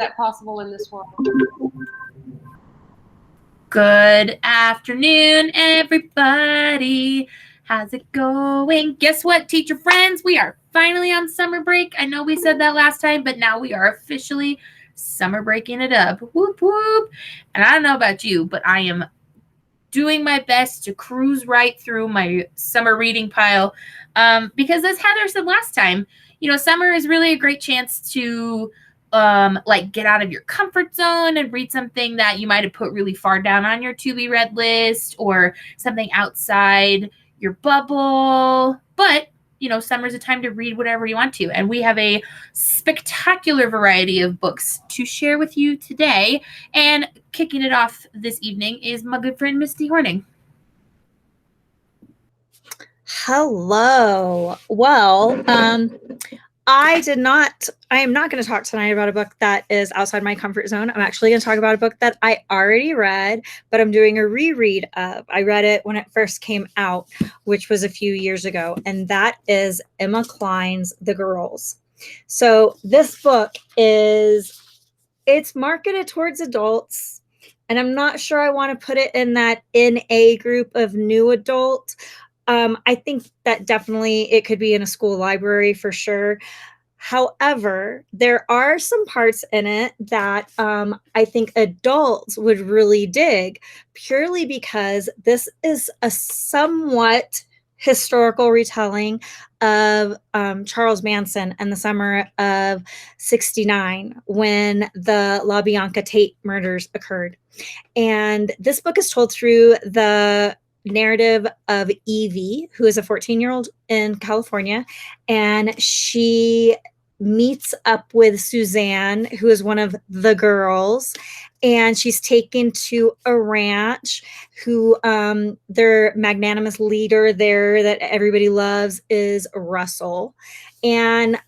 that possible in this world? Good afternoon, everybody. How's it going? Guess what, teacher friends? We are finally on summer break. I know we said that last time, but now we are officially summer breaking it up. Whoop, whoop. And I don't know about you, but I am doing my best to cruise right through my summer reading pile. Because as Heather said last time, summer is really a great chance to like get out of your comfort zone and read something that you might have put really far down on your to be read list, or something outside your bubble. But summer's a time to read whatever you want to, and we have a spectacular variety of books to share with you today. And kicking it off this evening is my good friend Misty Horning. Hello. Well, I am not going to talk tonight about a book that is outside my comfort zone. I'm actually going to talk about a book that I already read, but I'm doing a reread of. I read it when it first came out, which was a few years ago, and that is Emma Cline's The Girls. So this book it's marketed towards adults, and I'm not sure I want to put it in that NA group of new adult. I think that definitely it could be in a school library for sure. However, there are some parts in it that I think adults would really dig, purely because this is a somewhat historical retelling of Charles Manson and the summer of '69, when the La Bianca Tate murders occurred. And this book is told through the narrative of Evie, who is a 14-year-old in California, and she meets up with Suzanne, who is one of the girls, and she's taken to a ranch. Who their magnanimous leader there that everybody loves is Russell. And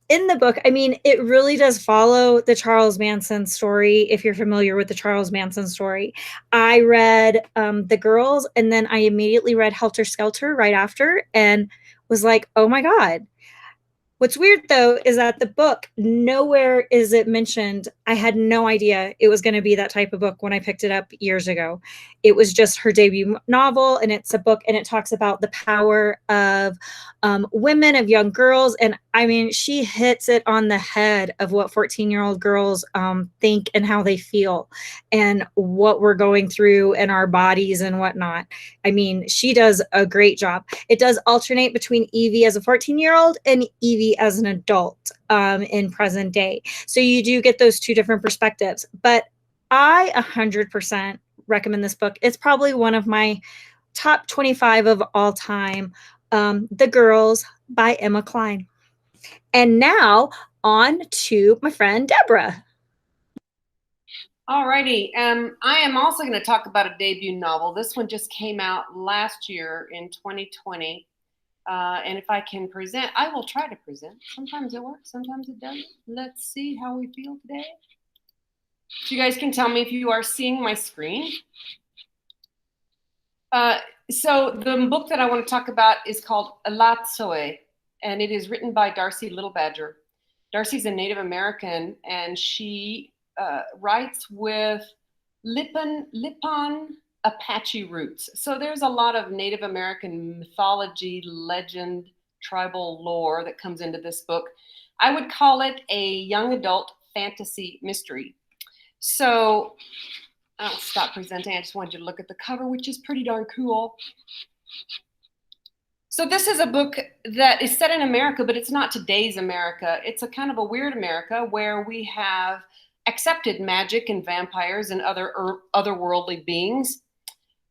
in the book, I mean, it really does follow the Charles Manson story. If you're familiar with the Charles Manson story, I read The Girls, and then I immediately read Helter Skelter right after, and was like, oh my God. What's weird, though, is that the book, nowhere is it mentioned. I had no idea it was going to be that type of book when I picked it up years ago. It was just her debut novel, and it's a book, and it talks about the power of women, of young girls. And I mean, she hits it on the head of what 14-year-old girls think and how they feel, and what we're going through in our bodies and whatnot. I mean, she does a great job. It does alternate between Evie as a 14-year-old and Evie as an adult in present day. So you do get those two different perspectives. But I 100% recommend this book. It's probably one of my top 25 of all time. The Girls by Emma Cline. And now on to my friend Deborah. Alrighty. I am also going to talk about a debut novel. This one just came out last year in 2020. And if I can present, I will try to present. Sometimes it works, sometimes it doesn't. Let's see how we feel today. So you guys can tell me if you are seeing my screen. So the book that I want to talk about is called Elatsoe, and it is written by Darcy Little Badger. Darcy's a Native American, and she writes with Lipan Apache roots. So there's a lot of Native American mythology, legend, tribal lore that comes into this book. I would call it a young adult fantasy mystery. So I'll stop presenting. I just wanted you to look at the cover, which is pretty darn cool. So this is a book that is set in America, but it's not today's America. It's a kind of a weird America where we have accepted magic and vampires and otherworldly beings.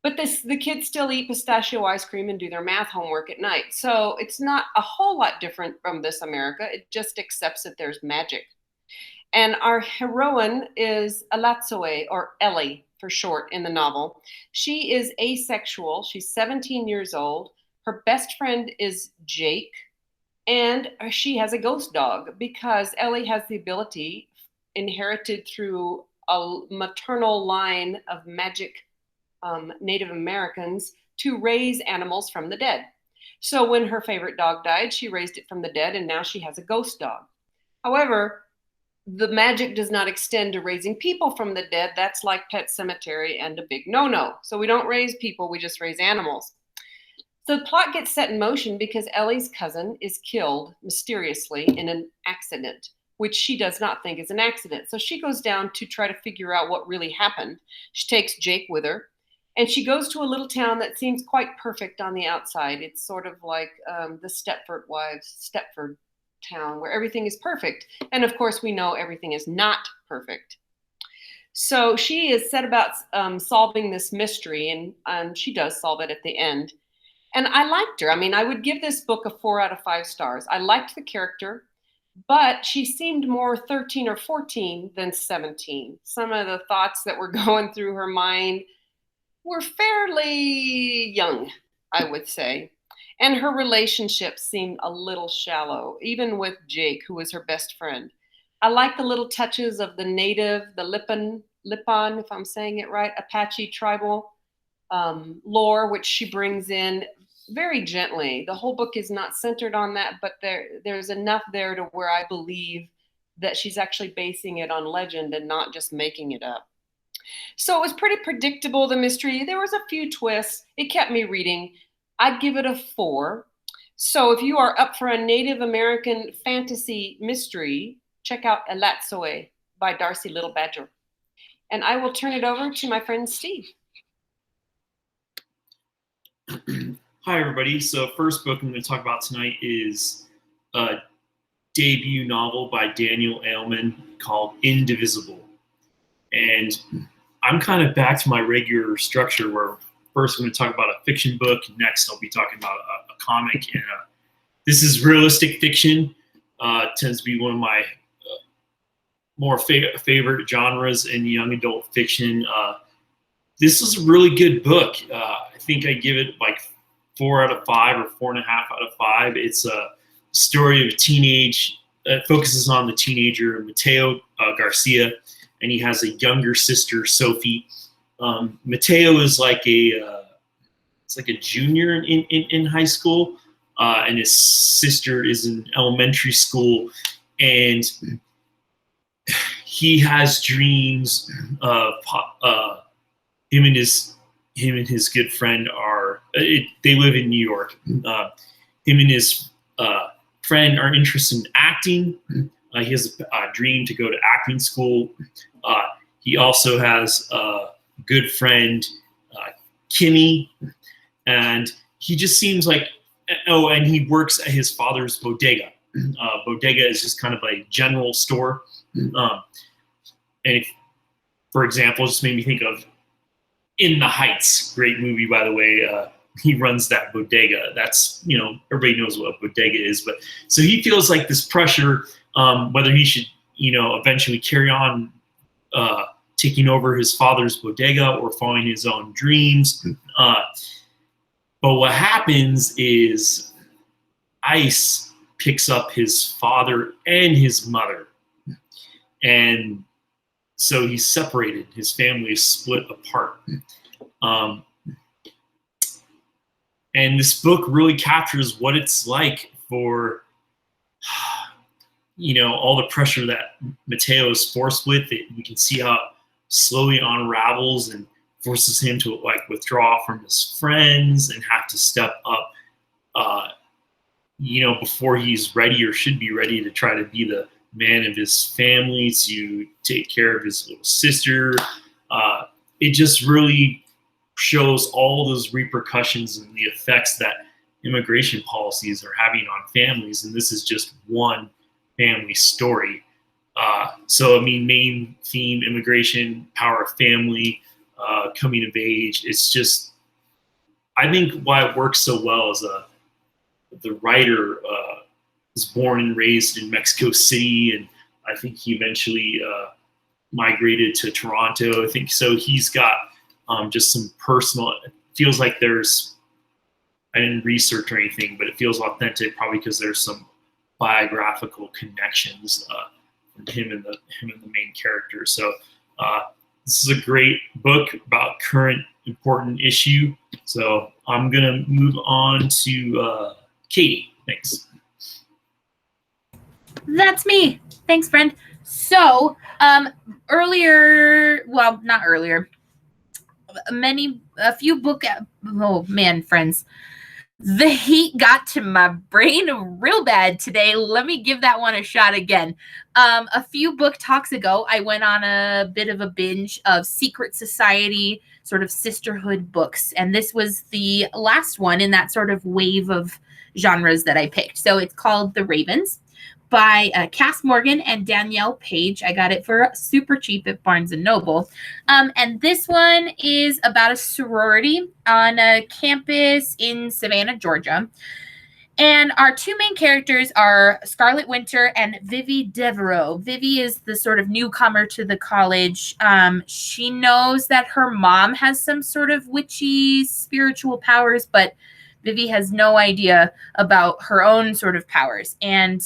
But the kids still eat pistachio ice cream and do their math homework at night. So it's not a whole lot different from this America. It just accepts that there's magic. And our heroine is Elatsoe, or Ellie for short in the novel. She is asexual. She's 17 years old. Her best friend is Jake. And she has a ghost dog because Ellie has the ability, inherited through a maternal line of magic Native Americans, to raise animals from the dead. So when her favorite dog died, she raised it from the dead, and now she has a ghost dog. However, the magic does not extend to raising people from the dead. That's like Pet Sematary and a big no-no. So we don't raise people, we just raise animals. So the plot gets set in motion because Ellie's cousin is killed mysteriously in an accident, which she does not think is an accident. So she goes down to try to figure out what really happened. She takes Jake with her, and she goes to a little town that seems quite perfect on the outside. It's sort of like the Stepford Wives, Stepford town, where everything is perfect. And of course, we know everything is not perfect. So she is set about solving this mystery, and she does solve it at the end. And I liked her. I mean, I would give this book a 4 out of 5 stars. I liked the character, but she seemed more 13 or 14 than 17. Some of the thoughts that were going through her mind were fairly young, I would say. And her relationship seemed a little shallow, even with Jake, who was her best friend. I like the little touches of the native, the Lipan, if I'm saying it right, Apache tribal lore, which she brings in very gently. The whole book is not centered on that, but there's enough there to where I believe that she's actually basing it on legend and not just making it up. So it was pretty predictable, the mystery. There was a few twists. It kept me reading. I'd give it a 4. So if you are up for a Native American fantasy mystery, check out Elatsoe by Darcy Little Badger. And I will turn it over to my friend Steve. Hi, everybody. So first book I'm going to talk about tonight is a debut novel by Daniel Aleman called Indivisible. And I'm kind of back to my regular structure where first I'm going to talk about a fiction book. Next, I'll be talking about a comic. And this is realistic fiction. Tends to be one of my more favorite genres in young adult fiction. This is a really good book. I think I give it like 4 out of 5 or 4.5 out of 5. It's a story of a teenage. It focuses on the teenager Mateo Garcia, and he has a younger sister, Sophie. Mateo is like it's like a junior in high school, and his sister is in elementary school, and he has dreams of him and his good friend they live in New York. Him and his friend are interested in acting. He has a dream to go to acting school. He also has a good friend, Kimmy, and he just seems like, and he works at his father's bodega. Bodega is just kind of a general store. And for example, just made me think of In the Heights, great movie, by the way. He runs that bodega. That's, everybody knows what a bodega is. But so he feels like this pressure, whether he should, eventually carry on taking over his father's bodega or following his own dreams. But what happens is ICE picks up his father and his mother. And so he's separated. His family is split apart. And this book really captures what it's like for, all the pressure that Mateo is forced with. You can see how it slowly unravels and forces him to withdraw from his friends and have to step up, before he's ready or should be ready to try to be the man of his family, to take care of his little sister. It just really shows all those repercussions and the effects that immigration policies are having on families. And this is just one family story. Main theme, immigration, power of family, coming of age. It's just, I think why it works so well is the writer was born and raised in Mexico City, and I think he eventually migrated to Toronto. I think so. He's got just some personal. It feels like I didn't research or anything, but it feels authentic, probably because there's some biographical connections from him and the main character. So this is a great book about current important issue. So I'm gonna move on to Katie. Thanks. That's me. Thanks, friend. So, earlier, well, not earlier, a few book, oh man, friends, the heat got to my brain real bad today. Let me give that one a shot again. A few book talks ago, I went on a bit of a binge of Secret Society, sort of sisterhood books. And this was the last one in that sort of wave of genres that I picked. So it's called The Ravens by Cass Morgan and Danielle Page. I got it for super cheap at Barnes & Noble. And this one is about a sorority on a campus in Savannah, Georgia. And our two main characters are Scarlet Winter and Vivi Devereaux. Vivi is the sort of newcomer to the college. She knows that her mom has some sort of witchy spiritual powers, but Vivi has no idea about her own sort of powers. And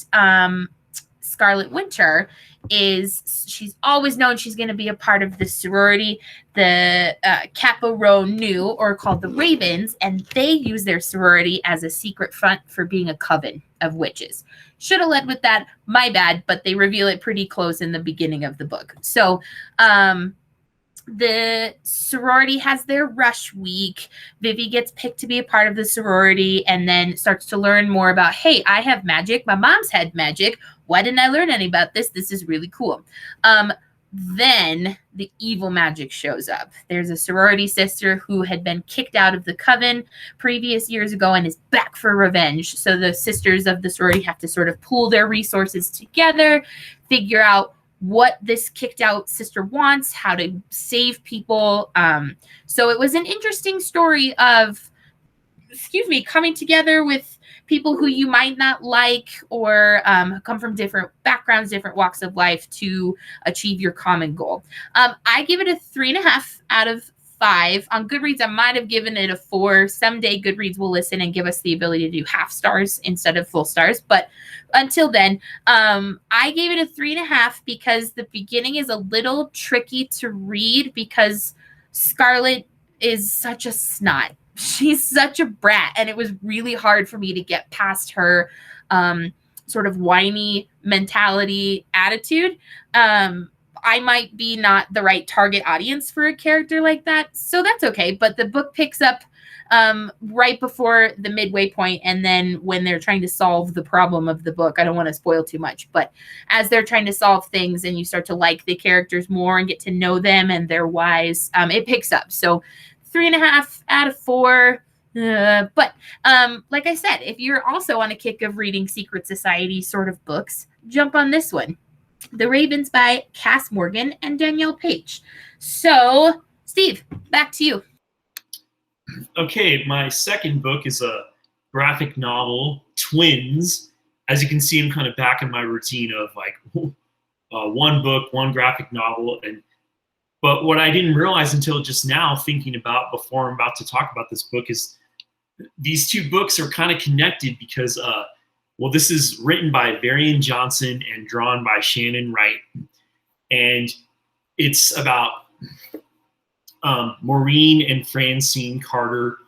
Scarlet Winter she's always known she's going to be a part of the sorority, the Kappa Rho Nu, or called the Ravens, and they use their sorority as a secret front for being a coven of witches. Should have led with that, my bad, but they reveal it pretty close in the beginning of the book. So, the sorority has their rush week. Vivi gets picked to be a part of the sorority and then starts to learn more about, hey, I have magic. My mom's had magic. Why didn't I learn any about this? This is really cool. Then the evil magic shows up. There's a sorority sister who had been kicked out of the coven previous years ago and is back for revenge. So the sisters of the sorority have to sort of pool their resources together, figure out what this kicked out sister wants, how to save people. So it was an interesting story of, coming together with people who you might not like or come from different backgrounds, different walks of life to achieve your common goal. I give it a 3.5 out of 5. On Goodreads, I might have given it a 4. Someday Goodreads will listen and give us the ability to do half stars instead of full stars. But until then, I gave it a 3.5 because the beginning is a little tricky to read because Scarlet is such a snot. She's such a brat, and it was really hard for me to get past her sort of whiny mentality attitude. I might be not the right target audience for a character like that, so that's okay. But the book picks up right before the midway point, and then when they're trying to solve the problem of the book, I don't want to spoil too much, but as they're trying to solve things and you start to like the characters more and get to know them and their whys, it picks up. So 3.5 out of 4. But like I said, if you're also on a kick of reading Secret Society sort of books, jump on this one. The Ravens by Cass Morgan and Danielle Page. So, Steve, back to you. Okay, my second book is a graphic novel, Twins. As you can see, I'm kind of back in my routine of like one book, one graphic novel. But what I didn't realize until just now, thinking about before I'm about to talk about this book, is these two books are kind of connected because this is written by Varian Johnson and drawn by Shannon Wright. And it's about Maureen and Francine Carter,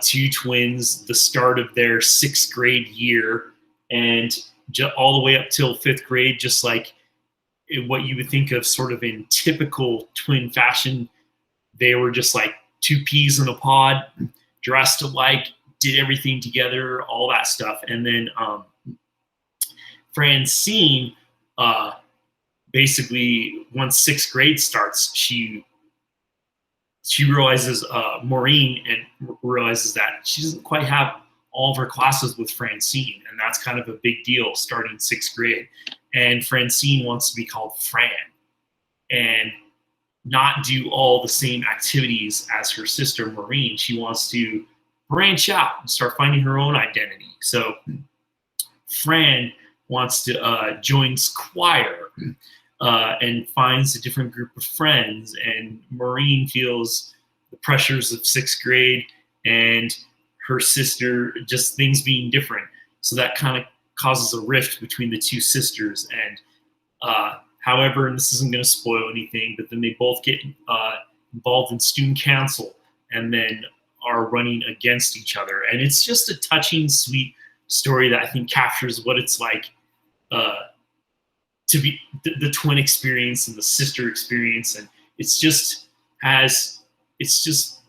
two twins, the start of their 6th grade year, and all the way up till 5th grade, just like what you would think of sort of in typical twin fashion. They were just like two peas in a pod, dressed alike, did everything together, all that stuff. And then Francine, basically once 6th grade starts, she realizes, Maureen realizes that she doesn't quite have all of her classes with Francine, and that's kind of a big deal starting 6th grade. And Francine wants to be called Fran and not do all the same activities as her sister Maureen. She wants to branch out and start finding her own identity. So Fran wants to join choir and finds a different group of friends. And Maureen feels the pressures of 6th grade and her sister, just things being different. So that kind of causes a rift between the two sisters. And however, and this isn't going to spoil anything, but then they both get involved in student council and then are running against each other. And it's just a touching, sweet story that I think captures what it's like to be the twin experience and the sister experience, and it's just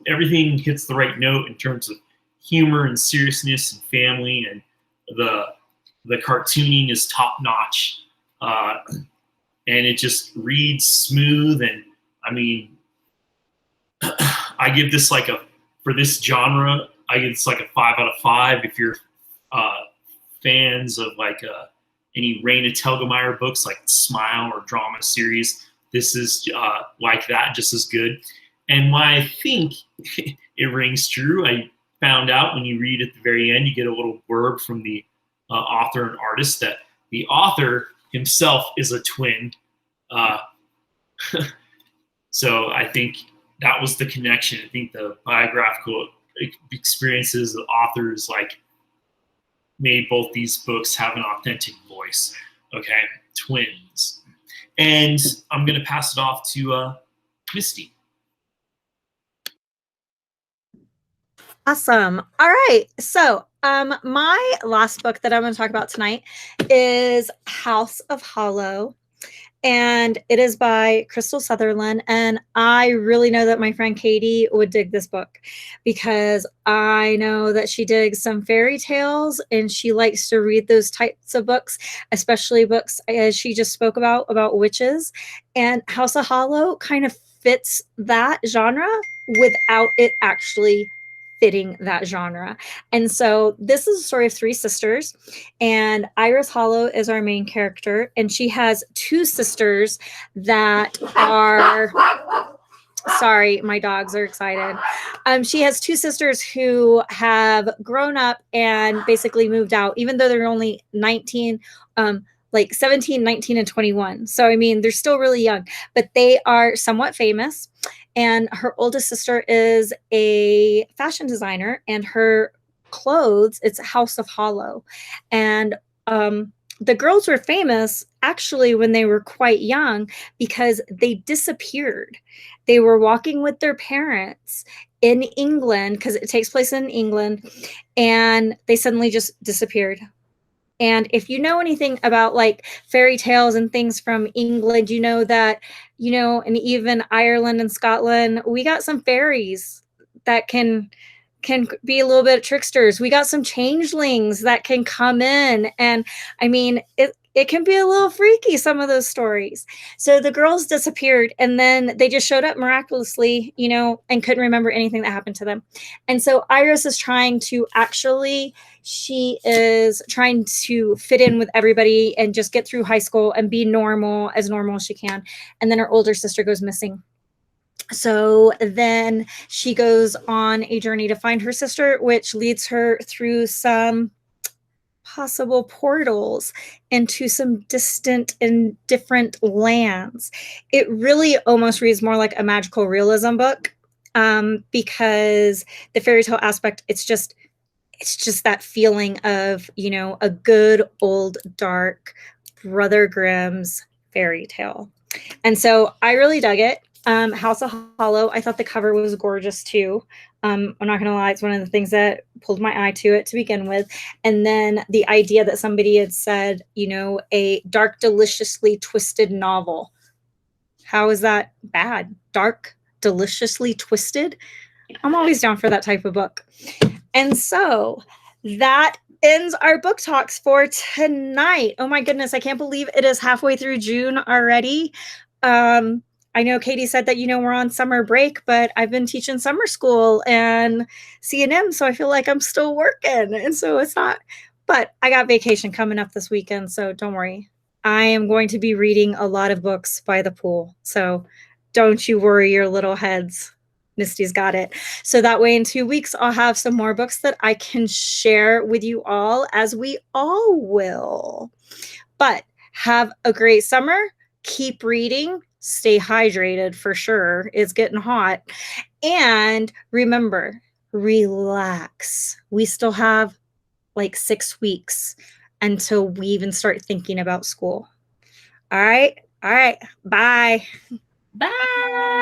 everything hits the right note in terms of humor and seriousness and family, and the cartooning is top notch, and it just reads smooth. And I mean, I give this for this genre, I give this like a 5 out of 5. If you're fans of any Raina Telgemeier books like Smile or drama series, this is like that, just as good. And why I think it rings true, I found out when you read at the very end, you get a little blurb from the author and artist that the author himself is a twin. So I think that was the connection. I think the biographical experiences of authors made both these books have an authentic voice. Okay, twins. And I'm going to pass it off to Misty. Awesome. All right. So my last book that I'm going to talk about tonight is House of Hollow. And it is by Crystal Sutherland. And I really know that my friend Katie would dig this book because I know that she digs some fairy tales and she likes to read those types of books, especially books, as she just spoke about witches. And House of Hollow kind of fits that genre without it actually fitting that genre. And so this is a story of 3 sisters, and Iris Hollow is our main character, and she has 2 sisters that are, sorry, my dogs are excited. She has 2 sisters who have grown up and basically moved out, even though they're only 19, 17, 19, and 21. So, I mean, they're still really young, but they are somewhat famous. And her oldest sister is a fashion designer, and her clothes, it's House of Hollow. And the girls were famous actually when they were quite young because they disappeared. They were walking with their parents in England, because it takes place in England, and they suddenly just disappeared. And if you know anything about fairy tales and things from England, you know that, and even Ireland and Scotland, we got some fairies that can be a little bit tricksters. We got some changelings that can come in. And I mean, it can be a little freaky, some of those stories. So the girls disappeared, and then they just showed up miraculously, and couldn't remember anything that happened to them. And so Iris is she is trying to fit in with everybody and just get through high school and be as normal as she can. And then her older sister goes missing. So then she goes on a journey to find her sister, which leads her through some possible portals into some distant and different lands. It really almost reads more like a magical realism book, because the fairy tale aspect, it's just that feeling of, a good old dark Brother Grimm's fairy tale. And so I really dug it. House of Hollow, I thought the cover was gorgeous too. I'm not going to lie, it's one of the things that pulled my eye to it to begin with. And then the idea that somebody had said, a dark, deliciously twisted novel. How is that bad? Dark, deliciously twisted? I'm always down for that type of book. And so that ends our book talks for tonight. Oh my goodness, I can't believe it is halfway through June already. I know Katie said that, we're on summer break, but I've been teaching summer school and C&M, so I feel like I'm still working. And so it's not, but I got vacation coming up this weekend, so don't worry. I am going to be reading a lot of books by the pool. So don't you worry your little heads. Misty's got it. So that way in 2 weeks, I'll have some more books that I can share with you all, as we all will. But have a great summer. Keep reading. Stay hydrated for sure. It's getting hot. And remember, relax. We still have 6 weeks until we even start thinking about school. All right. Bye. Bye.